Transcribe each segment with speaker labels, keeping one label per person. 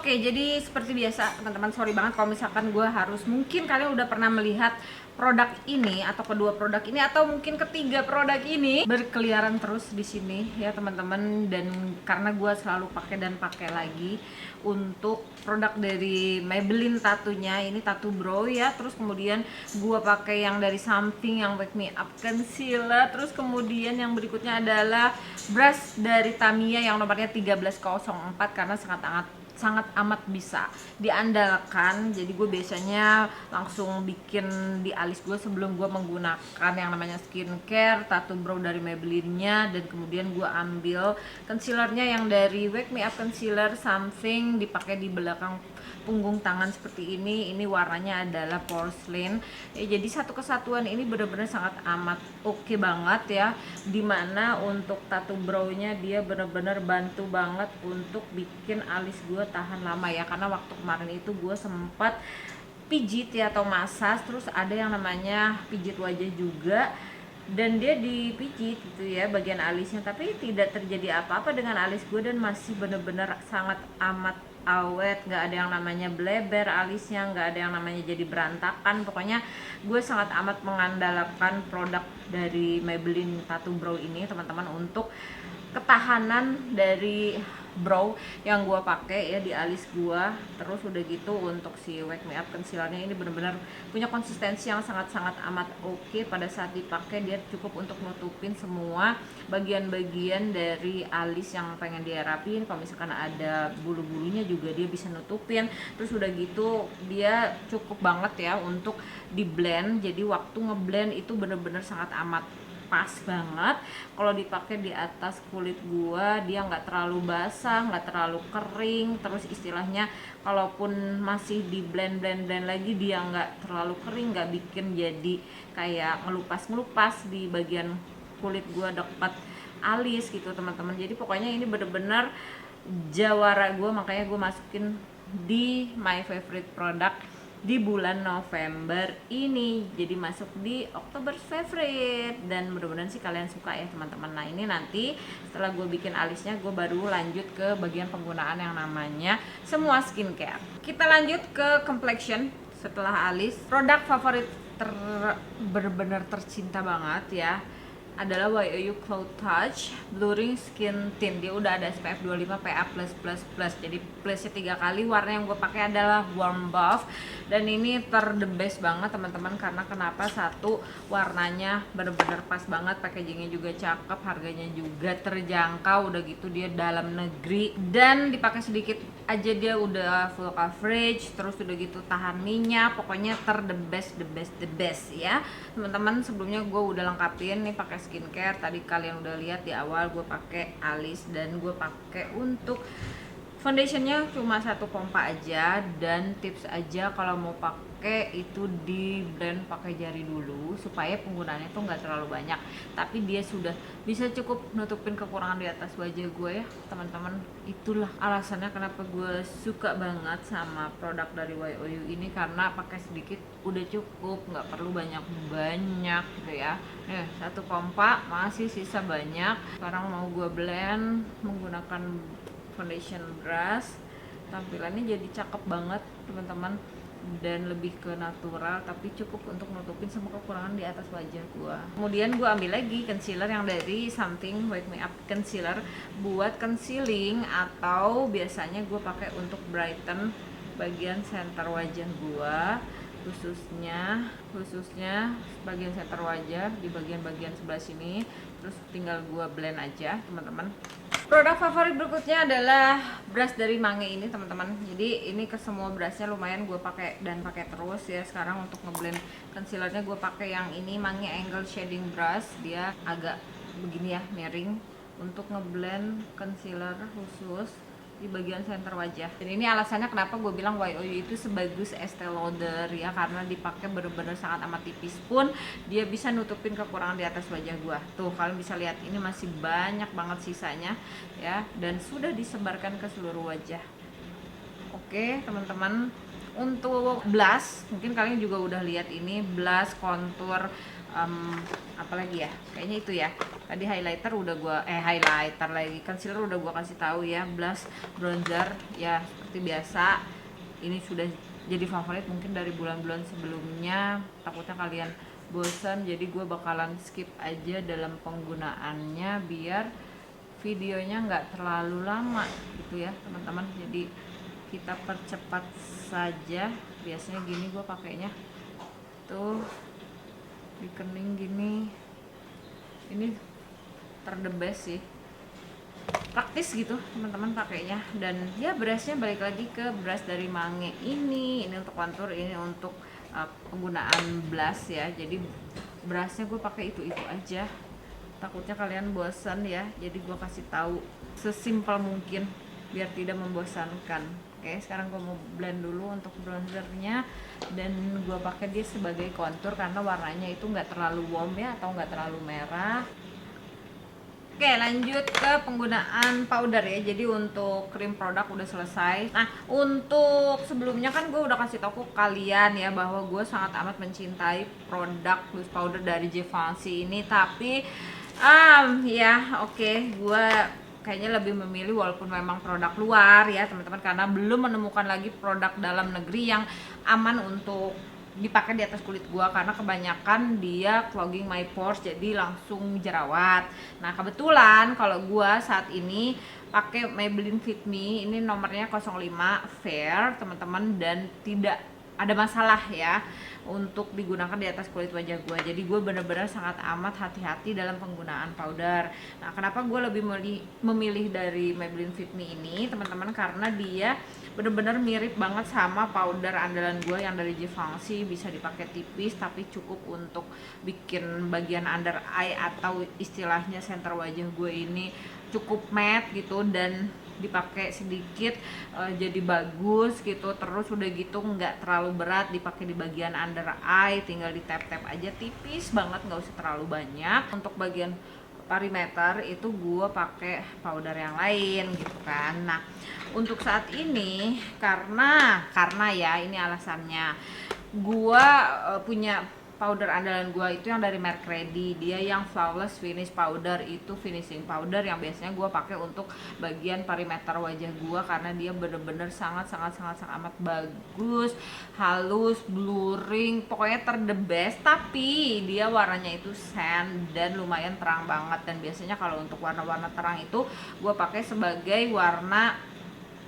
Speaker 1: Oke, jadi seperti biasa teman-teman, sorry banget kalau misalkan gue harus, mungkin kalian udah pernah melihat produk ini atau kedua produk ini atau mungkin ketiga produk ini berkeliaran terus di sini ya teman-teman, dan karena gue selalu pakai dan pakai lagi untuk produk dari Maybelline tatunya, ini tattoo brow ya. Terus kemudian gue pakai yang dari Something yang Wake Me Up Concealer. Terus kemudian yang berikutnya adalah brush dari Tamiya yang nomornya 1304 karena sangat amat bisa diandalkan. Jadi gue biasanya langsung bikin di alis gue sebelum gue menggunakan yang namanya skincare tattoo brow dari Maybelline-nya, dan kemudian gue ambil concealernya yang dari Wake Me Up Concealer Something, dipakai di belakang punggung tangan seperti ini. Ini warnanya adalah porcelain ya, jadi satu kesatuan ini benar-benar sangat amat oke banget ya, dimana untuk tattoo brow-nya dia benar-benar bantu banget untuk bikin alis gue tahan lama ya, karena waktu kemarin itu gue sempat pijit ya atau massage, terus ada yang namanya pijit wajah juga, dan dia dipijit gitu ya bagian alisnya, tapi tidak terjadi apa-apa dengan alis gue dan masih bener-bener sangat amat awet, nggak ada yang namanya bleber alisnya, nggak ada yang namanya jadi berantakan. Pokoknya gue sangat amat mengandalkan produk dari Maybelline Tattoo Brow ini teman-teman untuk ketahanan dari brow yang gue pakai ya di alis gue. Terus udah gitu untuk si Wake Me Up Concealernya ini benar-benar punya konsistensi yang sangat-sangat amat oke. Pada saat dipakai dia cukup untuk nutupin semua bagian-bagian dari alis yang pengen dia rapin. Kalau misalkan ada bulu-bulunya juga dia bisa nutupin. Terus udah gitu dia cukup banget ya untuk di blend, jadi waktu ngeblend itu bener-bener sangat amat pas banget. Kalau dipakai di atas kulit gua dia nggak terlalu basah, nggak terlalu kering. Terus istilahnya kalaupun masih di blend lagi dia nggak terlalu kering, nggak bikin jadi kayak ngelupas di bagian kulit gua dekat alis gitu teman-teman. Jadi pokoknya ini bener-bener jawara gua, makanya gua masukin di my favorite product di bulan November ini, jadi masuk di Oktober favorite, dan mudah-mudahan sih kalian suka ya teman-teman. Nah ini nanti setelah gue bikin alisnya gue baru lanjut ke bagian penggunaan yang namanya semua skincare. Kita lanjut ke complexion setelah alis. Produk favorit bener-bener tercinta banget ya adalah YOU Cloud Touch Blurring Skin Tint. Dia udah ada SPF 25 PA+++. Jadi plusnya 3 kali. Warna yang gue pakai adalah Warm Buff, dan ini the best banget teman-teman. Karena kenapa? Satu, warnanya bener-bener pas banget, packagingnya juga cakep, harganya juga terjangkau. Udah gitu dia dalam negeri dan dipakai sedikit aja dia udah full coverage. Terus udah gitu tahan minyak. Pokoknya the best ya teman-teman. Sebelumnya gue udah lengkapin nih pakai skincare. Tadi kalian udah lihat di awal gue pakai alis, dan gue pakai untuk foundationnya cuma satu pompa aja. Dan tips aja kalau mau pakai itu di blend pakai jari dulu supaya penggunaannya tuh nggak terlalu banyak, tapi dia sudah bisa cukup nutupin kekurangan di atas wajah gue ya teman-teman. Itulah alasannya kenapa gue suka banget sama produk dari YOU ini, karena pakai sedikit udah cukup, nggak perlu banyak gitu ya. Satu pompa masih sisa banyak. Sekarang mau gue blend menggunakan foundation brush. Tampilannya jadi cakep banget teman-teman, dan lebih ke natural, tapi cukup untuk nutupin semua kekurangan di atas wajah gua. Kemudian gua ambil lagi concealer yang dari Something Wake Me Up Concealer buat concealing, atau biasanya gua pakai untuk brighten bagian center wajah gua, khususnya bagian center wajah di bagian sebelah sini. Terus tinggal gua blend aja teman-teman. Produk favorit berikutnya adalah brush dari Mange ini teman-teman. Jadi ini ke semua brushnya lumayan gue pakai dan pakai terus ya. Sekarang untuk ngeblend concealernya gue pakai yang ini, Mange Angle Shading Brush. Dia agak begini ya, miring, untuk ngeblend concealer khusus di bagian center wajah. Dan ini alasannya kenapa gue bilang YOU itu sebagus Estee Lauder ya, karena dipakai bener-bener sangat amat tipis pun dia bisa nutupin kekurangan di atas wajah gue. Tuh kalian bisa lihat ini masih banyak banget sisanya ya, dan sudah disebarkan ke seluruh wajah. Oke teman-teman, untuk blush mungkin kalian juga udah lihat ini blush contour apalagi ya, kayaknya itu ya. Tadi highlighter udah gua highlighter lagi, concealer udah gua kasih tahu ya. Blush, bronzer ya seperti biasa. Ini sudah jadi favorit mungkin dari bulan-bulan sebelumnya. Takutnya kalian bosan, jadi gue bakalan skip aja dalam penggunaannya biar videonya nggak terlalu lama gitu ya teman-teman. Jadi kita percepat saja. Biasanya gini gue pakainya tuh di kening gini. Ini the best sih, praktis gitu teman-teman pakainya. Dan ya brushnya balik lagi ke brush dari Mange ini untuk contour, ini untuk penggunaan blush ya. Jadi brushnya gue pakai itu aja, takutnya kalian bosan ya, jadi gue kasih tahu sesimpel mungkin biar tidak membosankan. Oke, sekarang gue mau blend dulu untuk bronzernya, dan gue pakai dia sebagai contour karena warnanya itu nggak terlalu warm ya, atau nggak terlalu merah. Oke, lanjut ke penggunaan powder ya. Jadi untuk krim produk udah selesai. Nah, untuk sebelumnya kan gue udah kasih tau ke kalian ya bahwa gue sangat amat mencintai produk loose powder dari Givenchy ini. Tapi ya oke, gue kayaknya lebih memilih, walaupun memang produk luar ya teman-teman, karena belum menemukan lagi produk dalam negeri yang aman untuk dipakai di atas kulit gua, karena kebanyakan dia clogging my pores, jadi langsung jerawat. Nah kebetulan kalau gua saat ini pakai Maybelline Fit Me, ini nomornya 05 Fair teman-teman, dan tidak ada masalah ya untuk digunakan di atas kulit wajah gue. Jadi gue bener-bener sangat amat hati-hati dalam penggunaan powder. Nah kenapa gue lebih memilih dari Maybelline Fit Me ini teman-teman, karena dia bener-bener mirip banget sama powder andalan gue yang dari Givenchy. Bisa dipakai tipis tapi cukup untuk bikin bagian under eye atau istilahnya center wajah gue ini cukup matte gitu, dan dipakai sedikit jadi bagus gitu. Terus udah gitu nggak terlalu berat, dipakai di bagian under eye, tinggal di tap-tap aja tipis banget, nggak usah terlalu banyak. Untuk bagian perimeter itu gue pakai powder yang lain gitu kan. Nah untuk saat ini karena ya ini alasannya, gue punya powder andalan gua itu yang dari Merk Ready. Dia yang flawless finish powder, itu finishing powder yang biasanya gua pakai untuk bagian perimeter wajah gua, karena dia bener-bener sangat amat bagus, halus, blurring, pokoknya the best. Tapi dia warnanya itu sand dan lumayan terang banget, dan biasanya kalau untuk warna-warna terang itu gua pakai sebagai warna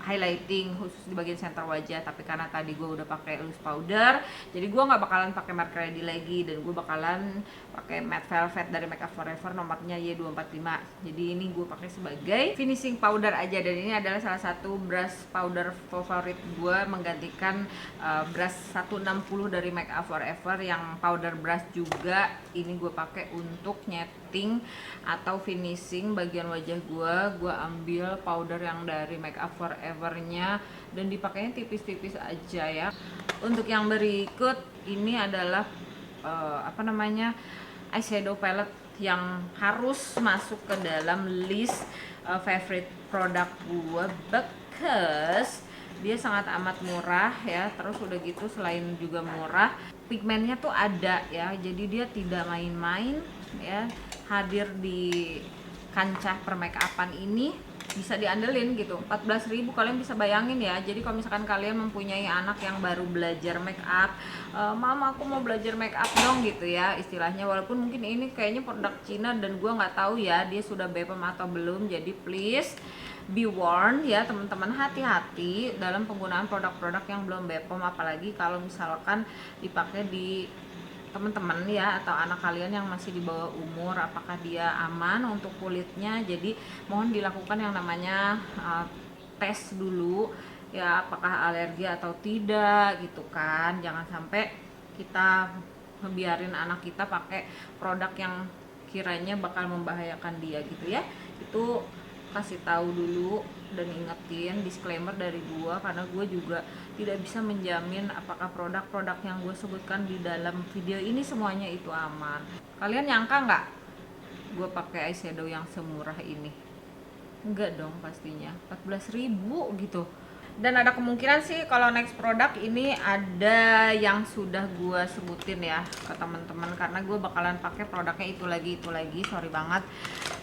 Speaker 1: highlighting khusus di bagian center wajah. Tapi karena tadi gue udah pakai loose powder, jadi gue nggak bakalan pakai Merk Ready lagi, dan gue bakalan pakai matte velvet dari Makeup Forever nomornya Y245. Jadi ini gue pakai sebagai finishing powder aja, dan ini adalah salah satu brush powder favorit gue, menggantikan brush 160 dari Makeup Forever yang powder brush juga. Ini gue pakai untuk nyeting atau finishing bagian wajah gue. Gue ambil powder yang dari Makeup Forever-nya dan dipakainya tipis-tipis aja ya. Untuk yang berikut ini adalah eyeshadow palette yang harus masuk ke dalam list favorite produk gue, because dia sangat amat murah ya. Terus udah gitu selain juga murah, pigmennya tuh ada ya, jadi dia tidak main-main ya. Hadir di kancah permakeupan ini bisa diandelin gitu. 14.000 kalian bisa bayangin ya. Jadi kalau misalkan kalian mempunyai anak yang baru belajar make up, mama aku mau belajar make up dong gitu ya istilahnya, walaupun mungkin ini kayaknya produk Cina dan gua nggak tahu ya dia sudah BPOM atau belum. Jadi please be warned ya teman-teman, hati-hati dalam penggunaan produk-produk yang belum BPOM, apalagi kalau misalkan dipakai di teman-teman ya atau anak kalian yang masih di bawah umur, apakah dia aman untuk kulitnya. Jadi mohon dilakukan yang namanya tes dulu ya, apakah alergi atau tidak gitu kan. Jangan sampai kita membiarin anak kita pakai produk yang kiranya bakal membahayakan dia gitu ya. Itu kasih tahu dulu dan ingetin, disclaimer dari gua, karena gua juga tidak bisa menjamin apakah produk-produk yang gue sebutkan di dalam video ini semuanya itu aman. Kalian nyangka nggak gue pakai eyeshadow yang semurah ini? Enggak dong pastinya, 14.000 gitu. Dan ada kemungkinan sih kalau next produk ini ada yang sudah gue sebutin ya ke teman-teman, karena gue bakalan pakai produknya itu lagi, sorry banget.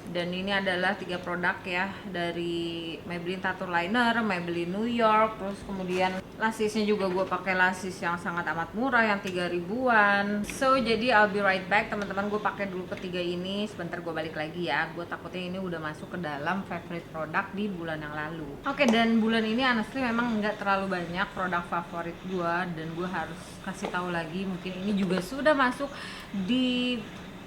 Speaker 1: Dan ini adalah 3 produk ya, dari Maybelline Tattoo Liner, Maybelline New York, terus kemudian lasisnya juga gue pakai lasis yang sangat amat murah yang 3 ribuan. So jadi I'll be right back teman-teman, gue pakai dulu ketiga ini, sebentar gue balik lagi ya. Gue takutnya ini udah masuk ke dalam favorite produk di bulan yang lalu. Oke, dan bulan ini honestly memang nggak terlalu banyak produk favorit gue, dan gue harus kasih tahu lagi, mungkin ini juga sudah masuk di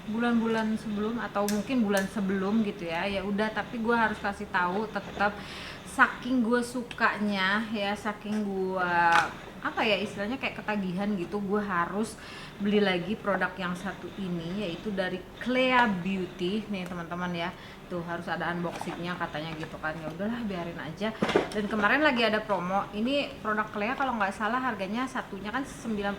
Speaker 1: bulan-bulan sebelum atau mungkin bulan sebelum gitu ya. Ya udah, tapi gue harus kasih tahu tetap, saking gue sukanya ya, saking gue apa ya istilahnya kayak ketagihan gitu, gue harus beli lagi produk yang satu ini, yaitu dari Clea Beauty nih teman-teman ya. Tuh harus ada unboxingnya katanya gitu kan, ya udahlah biarin aja. Dan kemarin lagi ada promo ini produk Clea, kalau nggak salah harganya satunya kan 99.000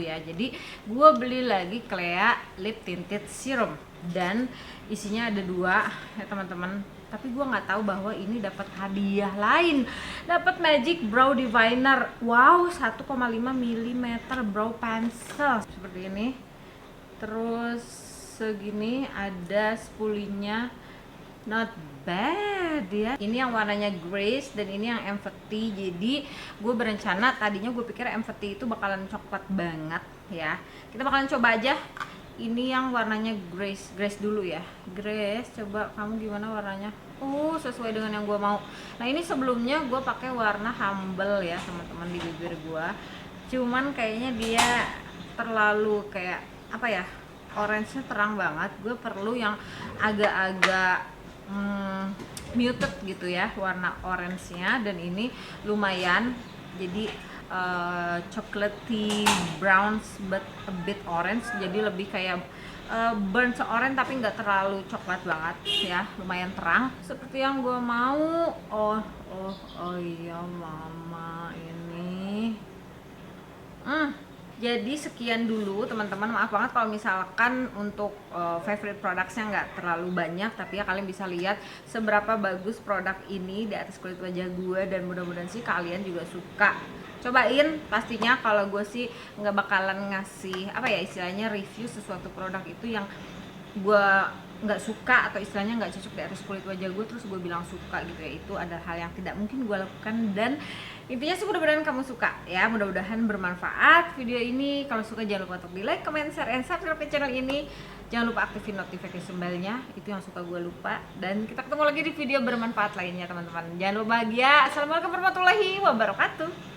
Speaker 1: ya. Jadi gue beli lagi Clea Lip Tinted Serum, dan isinya ada 2 ya teman-teman. Tapi gue nggak tahu bahwa ini dapat hadiah lain, dapat Magic Brow Diviner. Wow, 1,5 mm brow pencil seperti ini. Terus segini ada spulinya, not bad ya. Ini yang warnanya Grace dan ini yang Empathy. Jadi gue berencana, tadinya gue pikir Empathy itu bakalan coklat banget ya. Kita bakalan coba aja. Ini yang warnanya Grace dulu ya. Grace, coba kamu gimana warnanya? Sesuai dengan yang gue mau. Nah ini sebelumnya gue pakai warna Humble ya teman-teman di bibir gue. Cuman kayaknya dia terlalu kayak apa ya, orange-nya terang banget. Gue perlu yang agak-agak muted gitu ya warna orange-nya. Dan ini lumayan, jadi chocolatey brown but a bit orange, jadi lebih kayak burnt orange tapi nggak terlalu coklat banget ya, lumayan terang seperti yang gue mau. Oh iya mama ini. Jadi sekian dulu teman-teman, maaf banget kalau misalkan untuk favorite productsnya nggak terlalu banyak, tapi ya kalian bisa lihat seberapa bagus produk ini di atas kulit wajah gue, dan mudah-mudahan sih kalian juga suka. Cobain pastinya. Kalau gue sih nggak bakalan ngasih apa ya istilahnya review sesuatu produk itu yang gue nggak suka atau istilahnya nggak cocok di atas kulit wajah gue terus gue bilang suka gitu ya. Itu adalah hal yang tidak mungkin gue lakukan, dan intinya sih mudah-mudahan kamu suka ya, mudah-mudahan bermanfaat video ini. Kalau suka jangan lupa untuk di like, comment, share, and subscribe ke channel ini. Jangan lupa aktifin notification bell-nya, itu yang suka gue lupa. Dan kita ketemu lagi di video bermanfaat lainnya teman-teman. Jangan lupa bahagia. Assalamualaikum warahmatullahi wabarakatuh.